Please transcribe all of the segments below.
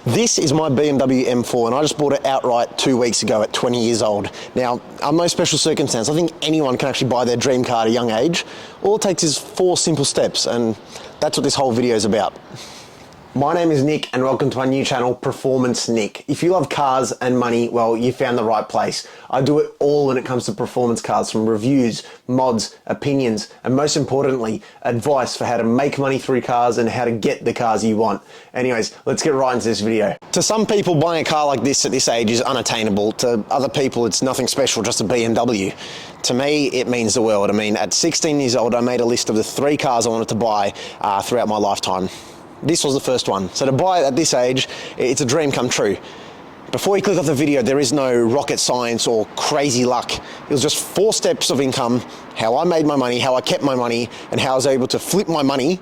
This is my BMW M4 and I just bought it outright 2 weeks ago at 20 years old. Now, I'm no special circumstance. I think anyone can actually buy their dream car at a young age. All it takes is 4 simple steps, and that's what this whole video is about. My name is Nick and welcome to my new channel, Performance Nick. If you love cars and money, well, you found the right place. I do it all when it comes to performance cars, from reviews, mods, opinions, and most importantly, advice for how to make money through cars and how to get the cars you want. Anyways, let's get right into this video. To some people, buying a car like this at this age is unattainable. To other people, it's nothing special, just a BMW. To me, it means the world. I mean, at 16 years old, I made a list of the 3 cars I wanted to buy throughout my lifetime. This was the first one. So to buy it at this age, it's a dream come true. Before you click off the video, there is no rocket science or crazy luck. It was just 4 steps of income, how I made my money, how I kept my money, and how I was able to flip my money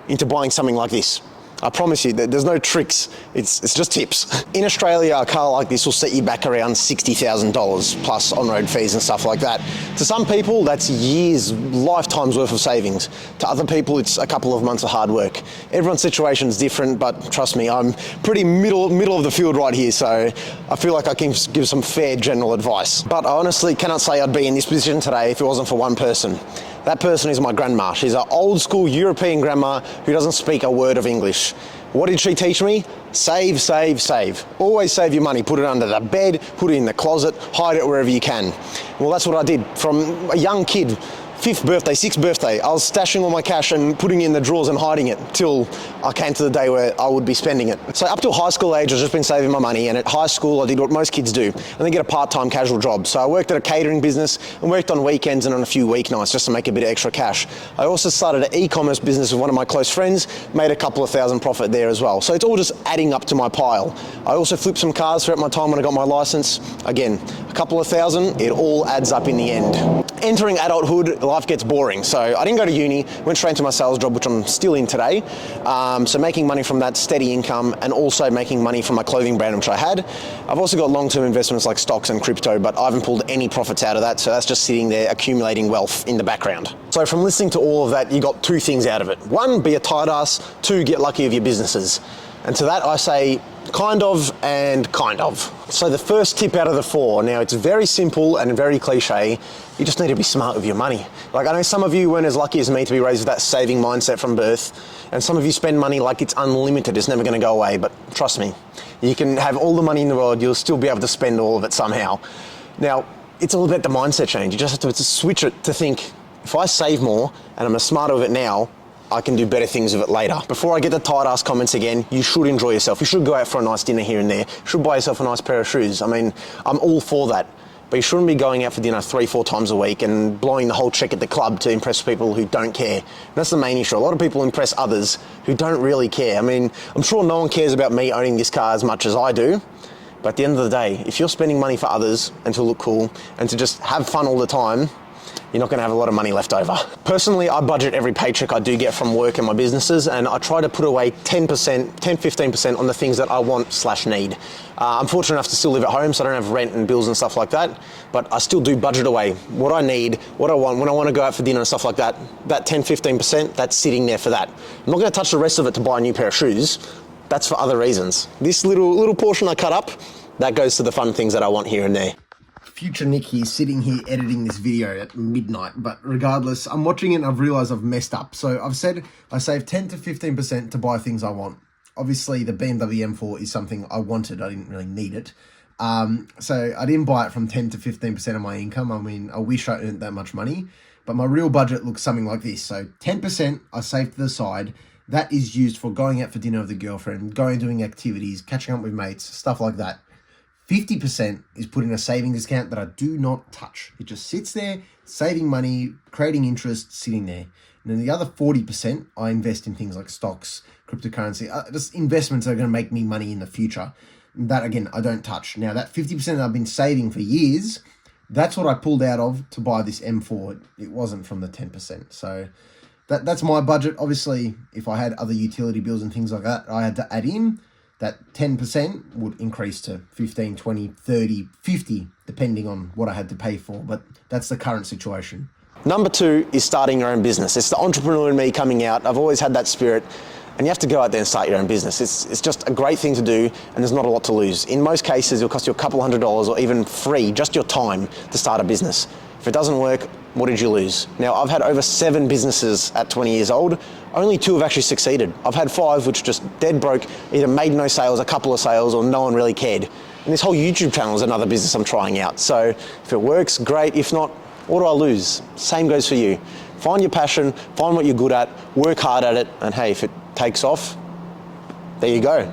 into buying something like this. I promise you that there's no tricks, it's just tips. In Australia, a car like this will set you back around $60,000 plus on-road fees and stuff like that. To some people, that's years, lifetimes worth of savings. To other people, it's a couple of months of hard work. Everyone's situation is different, but trust me, I'm pretty middle of the field right here, so I feel like I can give some fair general advice. But I honestly cannot say I'd be in this position today if it wasn't for one person. That person is my grandma. She's an old school European grandma who doesn't speak a word of English. What did she teach me? Save, save, save. Always save your money. Put it under the bed, put it in the closet, hide it wherever you can. Well, that's what I did from a young kid. 5th birthday, 6th birthday, I was stashing all my cash and putting it in the drawers and hiding it till I came to the day where I would be spending it. So up till high school age, I've just been saving my money, and at high school, I did what most kids do, and then get a part-time casual job. So I worked at a catering business and worked on weekends and on a few weeknights just to make a bit of extra cash. I also started an e-commerce business with one of my close friends, made a couple of thousand profit there as well. So it's all just adding up to my pile. I also flipped some cars throughout my time when I got my license. Again, a couple of thousand, it all adds up in the end. Entering adulthood, life gets boring. So I didn't go to uni, went straight into my sales job, which I'm still in today. So making money from that steady income and also making money from my clothing brand, which I had. I've also got long-term investments like stocks and crypto, but I haven't pulled any profits out of that. So that's just sitting there accumulating wealth in the background. So from listening to all of that, you got 2 things out of it. 1, be a tight ass. 2, get lucky with your businesses. And to that I say, kind of and kind of. So the first tip out of the 4, now it's very simple and very cliche, you just need to be smart with your money. Like, I know some of you weren't as lucky as me to be raised with that saving mindset from birth, and some of you spend money like it's unlimited, it's never gonna go away, but trust me, you can have all the money in the world, you'll still be able to spend all of it somehow. Now, it's all about the mindset change. You just have to switch it to think, if I save more and I'm smarter with it now, I can do better things with it later. Before I get the tight ass comments again, you should enjoy yourself. You should go out for a nice dinner here and there. You should buy yourself a nice pair of shoes. I mean, I'm all for that. But you shouldn't be going out for dinner 3-4 times a week and blowing the whole check at the club to impress people who don't care. And that's the main issue. A lot of people impress others who don't really care. I mean, I'm sure no one cares about me owning this car as much as I do. But at the end of the day, if you're spending money for others and to look cool and to just have fun all the time, you're not gonna have a lot of money left over. Personally, I budget every paycheck I do get from work and my businesses, and I try to put away 10-15% on the things that I want/need. I'm fortunate enough to still live at home, so I don't have rent and bills and stuff like that, but I still do budget away what I need, what I want, when I wanna go out for dinner and stuff like that. That 10-15%, that's sitting there for that. I'm not gonna touch the rest of it to buy a new pair of shoes. That's for other reasons. This little portion I cut up, that goes to the fun things that I want here and there. Future Nick here, sitting here editing this video at midnight, but regardless, I'm watching it and I've realised I've messed up. So I've said I save 10-15% to buy things I want. Obviously, the BMW M4 is something I wanted. I didn't really need it. So I didn't buy it from 10-15% of my income. I mean, I wish I earned that much money, but my real budget looks something like this. So 10% I save to the side. That is used for going out for dinner with a girlfriend, going doing activities, catching up with mates, stuff like that. 50% is put in a savings account that I do not touch. It just sits there, saving money, creating interest, sitting there. And then the other 40%, I invest in things like stocks, cryptocurrency, just investments that are going to make me money in the future. That, again, I don't touch. Now, that 50% that I've been saving for years, that's what I pulled out of to buy this M4. It wasn't from the 10%. So that's my budget. Obviously, if I had other utility bills and things like that, I had to add in. That 10% would increase to 15, 20, 30, 50, depending on what I had to pay for. But that's the current situation. Number 2 is starting your own business. It's the entrepreneur in me coming out. I've always had that spirit. and you have to go out there and start your own business. It's just a great thing to do, and there's not a lot to lose. In most cases, it'll cost you a couple $100 or even free, just your time to start a business. If it doesn't work, what did you lose? Now, I've had over 7 businesses at 20 years old. Only 2 have actually succeeded. I've had 5 which just dead broke, either made no sales, a couple of sales, or no one really cared. And this whole YouTube channel is another business I'm trying out. So if it works, great. If not, what do I lose? Same goes for you. Find your passion, find what you're good at, work hard at it, and hey, if it takes off, there you go.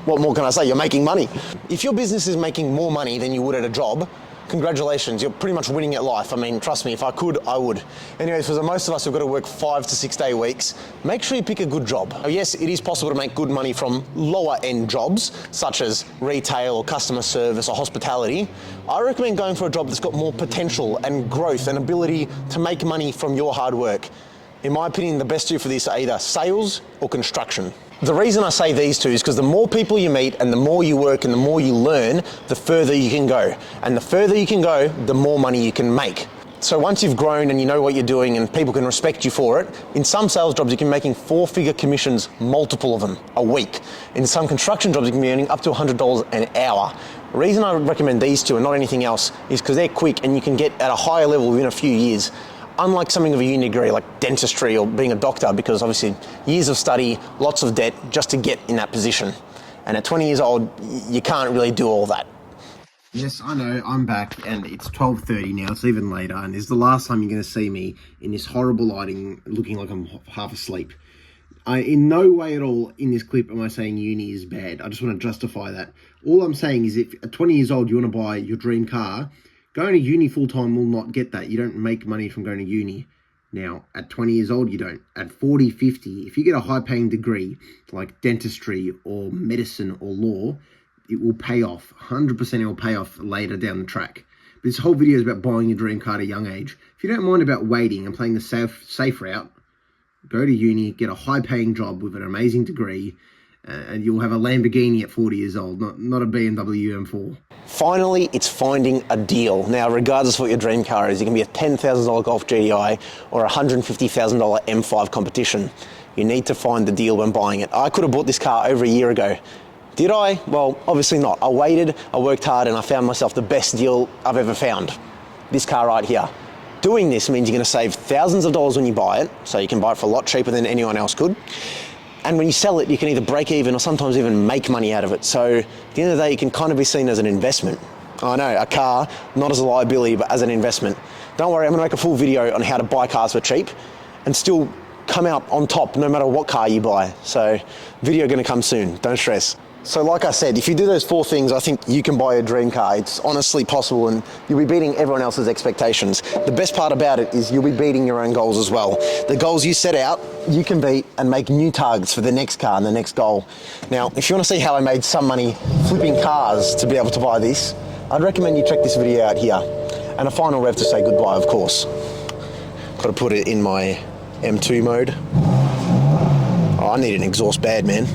What more can I say? You're making money. If your business is making more money than you would at a job, congratulations, you're pretty much winning at life. I mean, trust me, if I could, I would. Anyways, for most of us who've got to work 5 to 6 day weeks, make sure you pick a good job. Now, yes, it is possible to make good money from lower end jobs, such as retail or customer service or hospitality. I recommend going for a job that's got more potential and growth and ability to make money from your hard work. In my opinion, the best 2 for this are either sales or construction. The reason I say these 2 is because the more people you meet and the more you work and the more you learn, the further you can go. And the further you can go, the more money you can make. So once you've grown and you know what you're doing and people can respect you for it, in some sales jobs you can be making 4-figure commissions, multiple of them, a week. In some construction jobs you can be earning up to $100 an hour. The reason I recommend these 2 and not anything else is because they're quick and you can get at a higher level within a few years. Unlike something of a uni degree like dentistry or being a doctor, because obviously years of study, lots of debt just to get in that position. And at 20 years old, you can't really do all that. Yes, I know, I'm back and it's 12:30 now, it's even later, and this is the last time you're going to see me in this horrible lighting looking like I'm half asleep. In no way at all in this clip am I saying uni is bad. I just want to justify that. All I'm saying is if at 20 years old you want to buy your dream car, going to uni full-time will not get that. You don't make money from going to uni. Now, at 20 years old, you don't. At 40, 50, if you get a high-paying degree like dentistry or medicine or law, it will pay off. 100% it will pay off later down the track. But this whole video is about buying your dream car at a young age. If you don't mind about waiting and playing the safe route, go to uni, get a high-paying job with an amazing degree, and you'll have a Lamborghini at 40 years old, not a BMW M4. Finally, it's finding a deal. Now, regardless of what your dream car is, it can be a $10,000 Golf GTI or a $150,000 M5 competition. You need to find the deal when buying it. I could have bought this car over a year ago. Did I? Well, obviously not. I waited, I worked hard, and I found myself the best deal I've ever found. This car right here. Doing this means you're going to save thousands of dollars when you buy it, so you can buy it for a lot cheaper than anyone else could. And when you sell it, you can either break even or sometimes even make money out of it. So at the end of the day, it can kind of be seen as an investment. I know, a car, not as a liability, but as an investment. Don't worry, I'm going to make a full video on how to buy cars for cheap and still come out on top no matter what car you buy. So video going to come soon, don't stress. So like I said, if you do those 4 things, I think you can buy a dream car. It's honestly possible and you'll be beating everyone else's expectations. The best part about it is you'll be beating your own goals as well. The goals you set out, you can beat and make new targets for the next car and the next goal. Now, if you want to see how I made some money flipping cars to be able to buy this, I'd recommend you check this video out here. And a final rev to say goodbye, of course. Got to put it in my M2 mode. Oh, I need an exhaust bad, man.